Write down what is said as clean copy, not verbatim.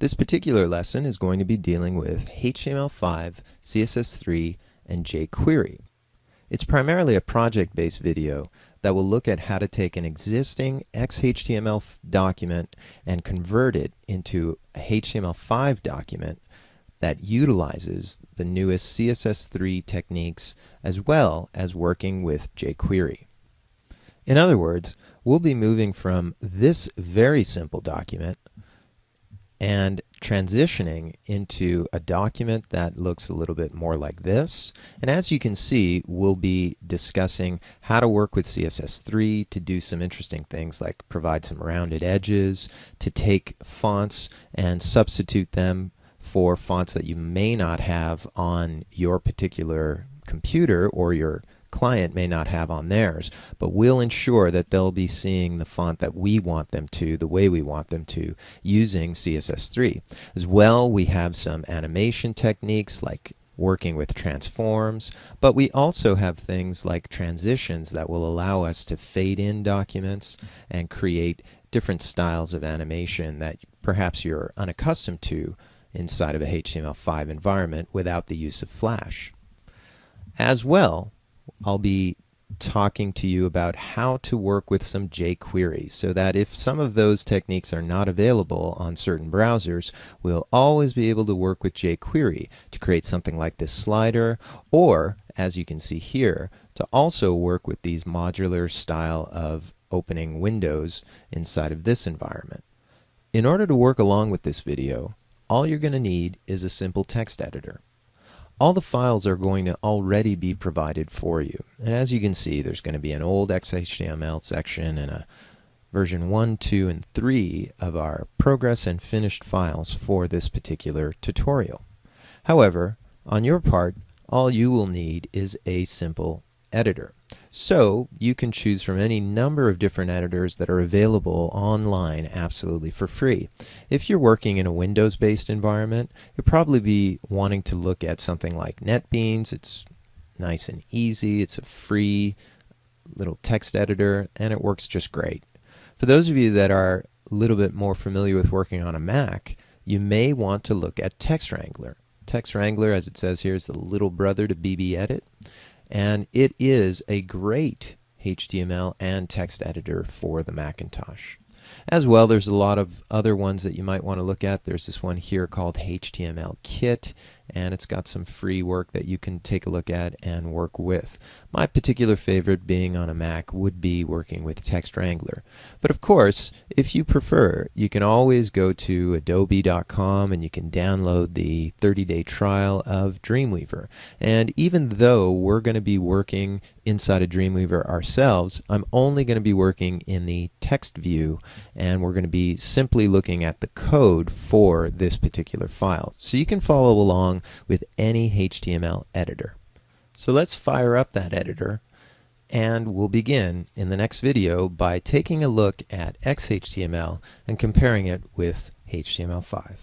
This particular lesson is going to be dealing with HTML5, CSS3, and jQuery. It's primarily a project-based video that will look at how to take an existing XHTML document and convert it into a HTML5 document that utilizes the newest CSS3 techniques as well as working with jQuery. In other words, we'll be moving from this very simple document and transitioning into a document that looks a little bit more like this. And as you can see, we'll be discussing how to work with CSS3 to do some interesting things like provide some rounded edges, to take fonts and substitute them for fonts that you may not have on your particular computer or your client may not have on theirs, but we'll ensure that they'll be seeing the font that we want them to, the way we want them to, using CSS3. As well, we have some animation techniques like working with transforms, but we also have things like transitions that will allow us to fade in documents and create different styles of animation that perhaps you're unaccustomed to inside of a HTML5 environment without the use of Flash. As well, I'll be talking to you about how to work with some jQuery so that if some of those techniques are not available on certain browsers, we'll always be able to work with jQuery to create something like this slider, or, as you can see here, to also work with these modular style of opening windows inside of this environment. In order to work along with this video, all you're going to need is a simple text editor. All the files are going to already be provided for you. And as you can see, there's going to be an old XHTML section and a version 1, 2, and 3 of our progress and finished files for this particular tutorial. However, on your part, all you will need is a simple editor. So you can choose from any number of different editors that are available online absolutely for free. If you're working in a Windows-based environment, you'll probably be wanting to look at something like NetBeans. It's nice and easy. It's a free little text editor, and it works just great. For those of you that are a little bit more familiar with working on a Mac, you may want to look at TextWrangler. TextWrangler, as it says here, is the little brother to BBEdit. And it is a great HTML and text editor for the Macintosh. As well, there's a lot of other ones that you might want to look at. There's this one here called HTML-Kit, and it's got some free work that you can take a look at and work with. My particular favorite, being on a Mac, would be working with TextWrangler. But of course, if you prefer, you can always go to adobe.com and you can download the 30-day trial of Dreamweaver. And even though we're going to be working inside of Dreamweaver ourselves, I'm only going to be working in the text view, and we're going to be simply looking at the code for this particular file. So you can follow along with any HTML editor. So let's fire up that editor, and we'll begin in the next video by taking a look at XHTML and comparing it with HTML5.